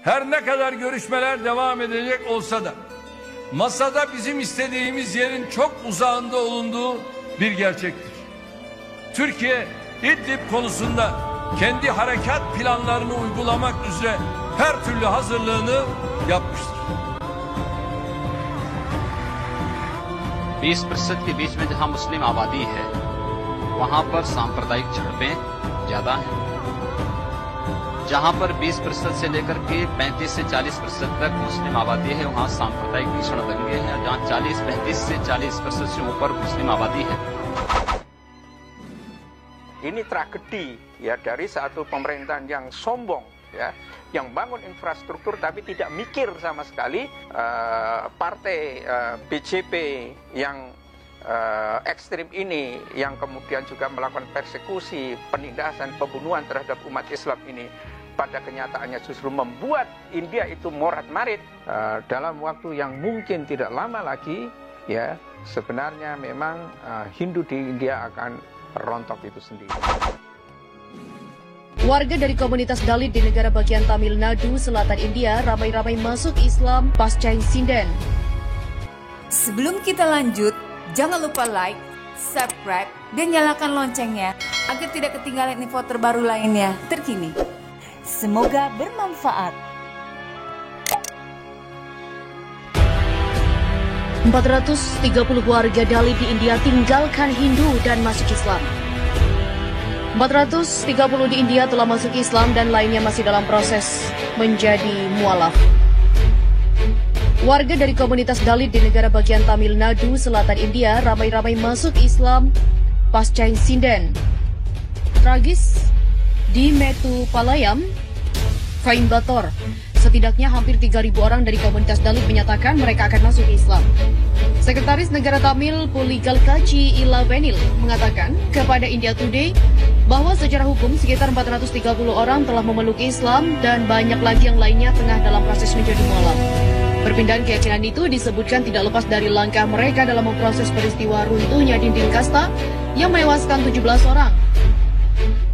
Her ne kadar görüşmeler devam edecek olsa da masada bizim istediğimiz yerin çok uzağında olunduğu bir gerçektir. Türkiye İdlib konusunda kendi harekat planlarını uygulamak üzere her türlü hazırlığını yapmıştır. 20% के बीच में जहां मुस्लिम आबादी है वहां पर सांप्रदायिक झड़पें ज्यादा हैं। जहां पर 20% से लेकर के 35 से 40% तक मुस्लिम आबादी है वहां सांप्रदायिक भीषण दंगे हैं। जहां 35 से 40% से ऊपर मुस्लिम आबादी है। Ini tragedi ya dari satu pemerintahan yang sombong ya, yang bangun infrastruktur tapi tidak mikir sama sekali. Partai BJP yang ekstrim ini yang kemudian juga melakukan persekusi, penindasan, pembunuhan terhadap umat Islam ini pada kenyataannya justru membuat India itu morat-marit. Dalam waktu yang mungkin tidak lama lagi ya, sebenarnya memang Hindu di India akan rontok itu sendiri. Warga dari komunitas Dalit di negara bagian Tamil Nadu, selatan India, ramai-ramai masuk Islam pasca insiden. Sebelum kita lanjut, jangan lupa like, subscribe, dan nyalakan loncengnya agar tidak ketinggalan info terbaru lainnya terkini. Semoga bermanfaat. 430 warga Dalit di India tinggalkan Hindu dan masuk Islam. 430 di India telah masuk Islam dan lainnya masih dalam proses menjadi mualaf. Warga dari komunitas Dalit di negara bagian Tamil Nadu, selatan India, ramai-ramai masuk Islam pasca insiden tragis di Metupalayam, Coimbatore. Setidaknya hampir 3.000 orang dari komunitas Dalit menyatakan mereka akan masuk Islam. Sekretaris Negara Tamil Puligalkachi Ilavenil mengatakan kepada India Today bahwa secara hukum sekitar 430 orang telah memeluk Islam dan banyak lagi yang lainnya tengah dalam proses menjadi mualaf. Perpindahan keyakinan itu disebutkan tidak lepas dari langkah mereka dalam memproses peristiwa runtuhnya dinding kasta yang menewaskan 17 orang.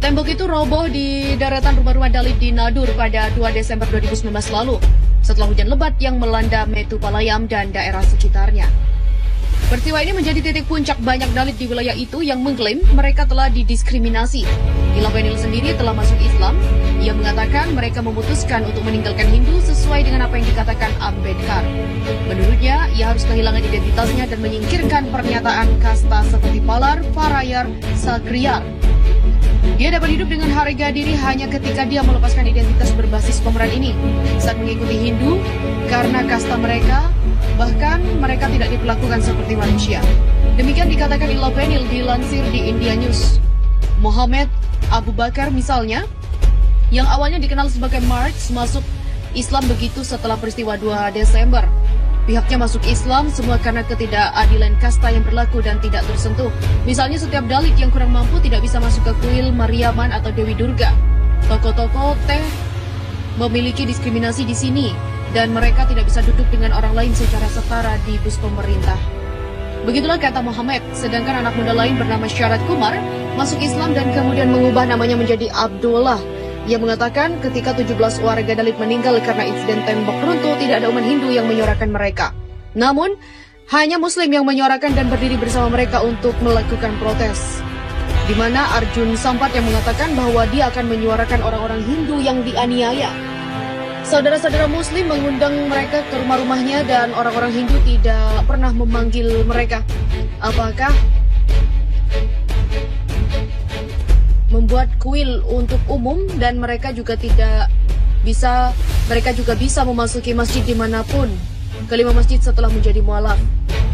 Tembok itu roboh di deretan rumah-rumah Dalit di Nadur pada 2 Desember 2019 lalu, setelah hujan lebat yang melanda Metupalayam dan daerah sekitarnya. Peristiwa ini menjadi titik puncak banyak Dalit di wilayah itu yang mengklaim mereka telah didiskriminasi. Ilavenil sendiri telah masuk Islam. Ia mengatakan mereka memutuskan untuk meninggalkan Hindu sesuai dengan apa yang dikatakan Ambedkar. Menurutnya, ia harus kehilangan identitasnya dan menyingkirkan pernyataan kasta seperti Palar, Parayar, Sakriyar. Dia dapat hidup dengan harga diri hanya ketika dia melepaskan identitas berbasis pemeran ini saat mengikuti Hindu karena kasta mereka, bahkan mereka tidak diperlakukan seperti manusia. Demikian dikatakan Ilavenil dilansir di India News. Muhammad Abu Bakar misalnya, yang awalnya dikenal sebagai Marx, masuk Islam begitu setelah peristiwa 2 Desember. Pihaknya masuk Islam semua karena ketidakadilan kasta yang berlaku dan tidak tersentuh. Misalnya setiap Dalit yang kurang mampu tidak bisa masuk ke kuil Mariaman atau Dewi Durga. Toko-toko teh memiliki diskriminasi di sini dan mereka tidak bisa duduk dengan orang lain secara setara di bus pemerintah. Begitulah kata Muhammad, sedangkan anak muda lain bernama Syarat Kumar masuk Islam dan kemudian mengubah namanya menjadi Abdullah. Ia mengatakan ketika 17 warga Dalit meninggal karena insiden tembok runtuh, tidak ada umat Hindu yang menyuarakan mereka. Namun, hanya Muslim yang menyuarakan dan berdiri bersama mereka untuk melakukan protes. Di mana Arjun Sampat yang mengatakan bahwa dia akan menyuarakan orang-orang Hindu yang dianiaya. Saudara-saudara Muslim mengundang mereka ke rumah-rumahnya dan orang-orang Hindu tidak pernah memanggil mereka. Apakah membuat kuil untuk umum dan mereka juga bisa memasuki masjid dimanapun. Kelima masjid setelah menjadi mualaf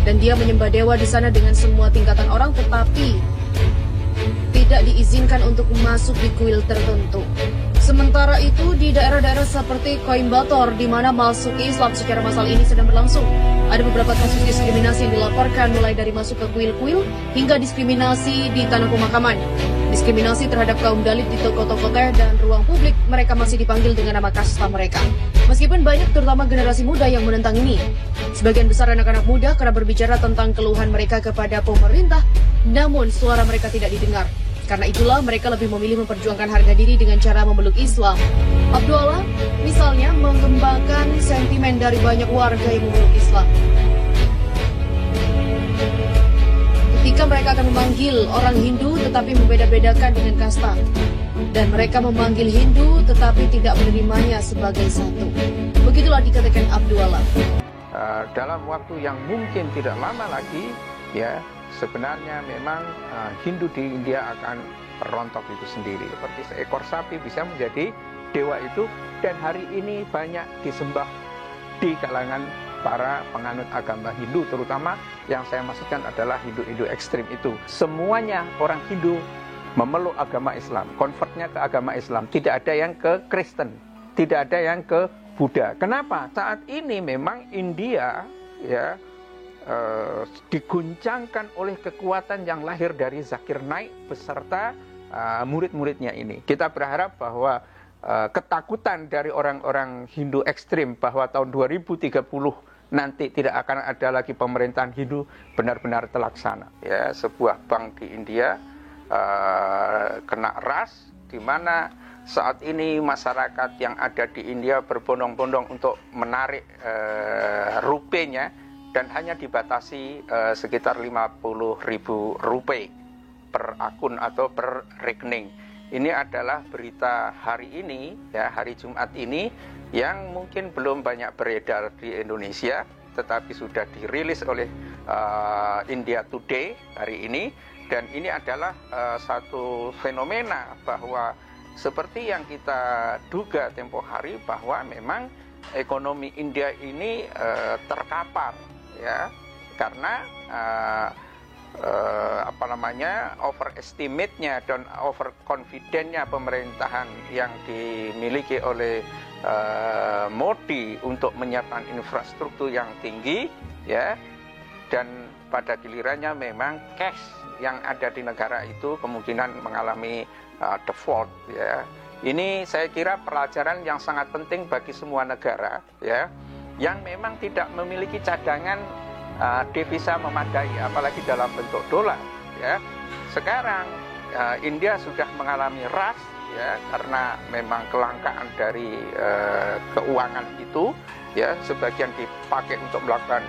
dan dia menyembah dewa di sana dengan semua tingkatan orang, tetapi tidak diizinkan untuk masuk di kuil tertentu. Sementara itu di daerah-daerah seperti Coimbatore di mana masuk Islam secara massal ini sedang berlangsung, ada beberapa kasus diskriminasi yang dilaporkan mulai dari masuk ke kuil-kuil hingga diskriminasi di tanah pemakaman. Diskriminasi terhadap kaum Dalit di toko-toko teh dan ruang publik, mereka masih dipanggil dengan nama kasta mereka. Meskipun banyak terutama generasi muda yang menentang ini, sebagian besar anak-anak muda kerap berbicara tentang keluhan mereka kepada pemerintah, namun suara mereka tidak didengar. Karena itulah mereka lebih memilih memperjuangkan harga diri dengan cara memeluk Islam. Abdullah misalnya mengembangkan sentimen dari banyak warga yang memeluk Islam. Ketika mereka akan memanggil orang Hindu tetapi membeda-bedakan dengan kasta. Dan mereka memanggil Hindu tetapi tidak menerimanya sebagai satu. Begitulah dikatakan Abdullah. Dalam waktu yang mungkin tidak lama lagi, ya sebenarnya memang Hindu di India akan rontok itu sendiri. Seperti seekor sapi bisa menjadi dewa itu, dan hari ini banyak disembah di kalangan para penganut agama Hindu, terutama yang saya maksudkan adalah Hindu-Hindu ekstrim itu. Semuanya orang Hindu memeluk agama Islam, konvertnya ke agama Islam. Tidak ada yang ke Kristen, tidak ada yang ke Buddha. Kenapa? Saat ini memang India ya diguncangkan oleh kekuatan yang lahir dari Zakir Naik beserta murid-muridnya ini. Kita berharap bahwa ketakutan dari orang-orang Hindu ekstrim bahwa tahun 2030 nanti tidak akan ada lagi pemerintahan Hindu benar-benar terlaksana. Ya, sebuah bank di India kena ras, di mana saat ini masyarakat yang ada di India berbondong-bondong untuk menarik rupiahnya, dan hanya dibatasi sekitar 50.000 rupiah per akun atau per rekening. Ini adalah berita hari ini, ya, hari Jumat ini, yang mungkin belum banyak beredar di Indonesia, tetapi sudah dirilis oleh India Today hari ini. Dan ini adalah satu fenomena bahwa seperti yang kita duga tempo hari, bahwa memang ekonomi India ini terkapar, ya, karena overestimate-nya dan overconfident-nya pemerintahan yang dimiliki oleh Modi untuk menyiapkan infrastruktur yang tinggi, ya, dan pada gilirannya memang cash yang ada di negara itu kemungkinan mengalami default, ya. Ini saya kira pelajaran yang sangat penting bagi semua negara, ya, yang memang tidak memiliki cadangan devisa memadai, apalagi dalam bentuk dolar, ya. Sekarang India sudah mengalami ras, ya, karena memang kelangkaan dari keuangan itu, ya, sebagian dipakai untuk melakukan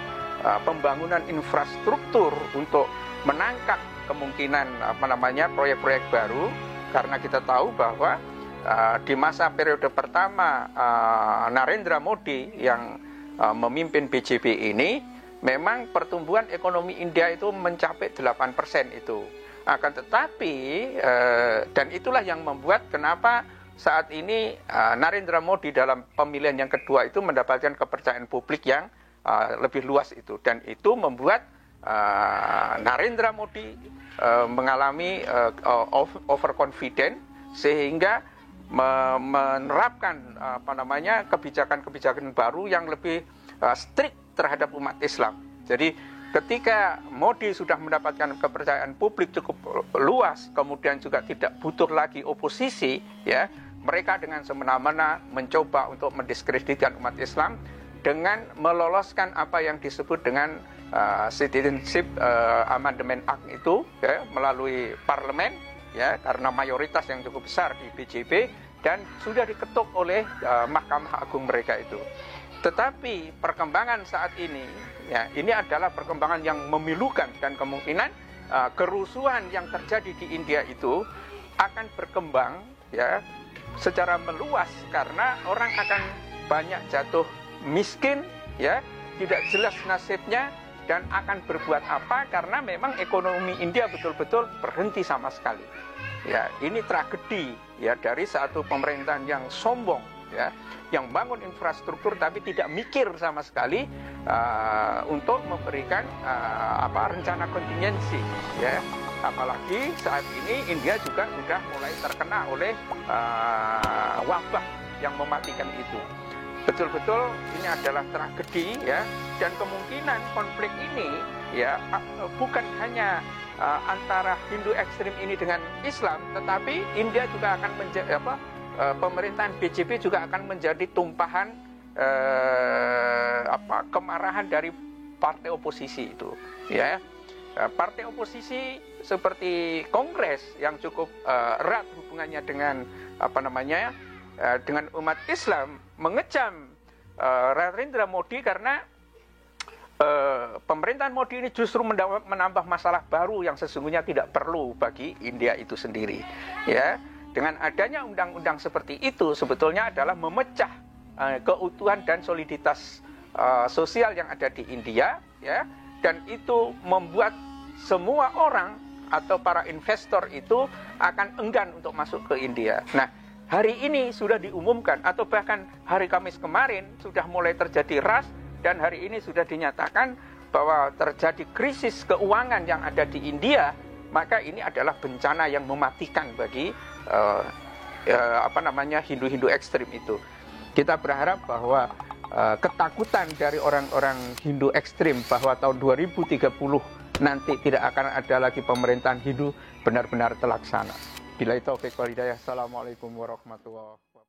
pembangunan infrastruktur untuk menangkap kemungkinan proyek-proyek baru, karena kita tahu bahwa di masa periode pertama Narendra Modi yang memimpin BJP ini, memang pertumbuhan ekonomi India itu mencapai 8% itu. Akan tetapi, dan itulah yang membuat kenapa saat ini Narendra Modi dalam pemilihan yang kedua itu mendapatkan kepercayaan publik yang lebih luas itu. Dan itu membuat Narendra Modi mengalami overconfident, sehingga menerapkan kebijakan-kebijakan baru yang lebih strict terhadap umat Islam. Jadi ketika Modi sudah mendapatkan kepercayaan publik cukup luas, kemudian juga tidak butuh lagi oposisi, ya, mereka dengan semena-mena mencoba untuk mendiskreditkan umat Islam dengan meloloskan apa yang disebut dengan Citizenship Amendment Act itu, ya, melalui parlemen, ya, karena mayoritas yang cukup besar di BJP, dan sudah diketuk oleh Mahkamah Agung mereka itu. Tetapi perkembangan saat ini, ya, ini adalah perkembangan yang memilukan, dan kemungkinan kerusuhan yang terjadi di India itu akan berkembang, ya, secara meluas, karena orang akan banyak jatuh miskin, ya, tidak jelas nasibnya, dan akan berbuat apa, karena memang ekonomi India betul-betul berhenti sama sekali. Ya, ini tragedi, ya, dari satu pemerintahan yang sombong, ya, yang bangun infrastruktur tapi tidak mikir sama sekali untuk memberikan rencana kontingensi, ya. Apalagi saat ini India juga sudah mulai terkena oleh wabah yang mematikan itu. Betul-betul ini adalah tragedi, ya, dan kemungkinan konflik ini, ya, bukan hanya antara Hindu ekstrim ini dengan Islam, tetapi India juga akan menjadi pemerintahan BJP juga akan menjadi tumpahan kemarahan dari partai oposisi itu, ya. Partai oposisi seperti Kongres yang cukup erat hubungannya dengan dengan umat Islam mengecam Narendra Modi karena pemerintahan Modi ini justru menambah masalah baru yang sesungguhnya tidak perlu bagi India itu sendiri. Ya, dengan adanya undang-undang seperti itu sebetulnya adalah memecah keutuhan dan soliditas sosial yang ada di India, ya, dan itu membuat semua orang atau para investor itu akan enggan untuk masuk ke India. Nah, hari ini sudah diumumkan atau bahkan hari Kamis kemarin sudah mulai terjadi ras. Dan hari ini sudah dinyatakan bahwa terjadi krisis keuangan yang ada di India, maka ini adalah bencana yang mematikan bagi Hindu-Hindu ekstrim itu. Kita berharap bahwa ketakutan dari orang-orang Hindu ekstrim bahwa tahun 2030 nanti tidak akan ada lagi pemerintahan Hindu benar-benar terlaksana. Billahi taufiq wal hidayah. Assalamualaikum warahmatullahi wabarakatuh.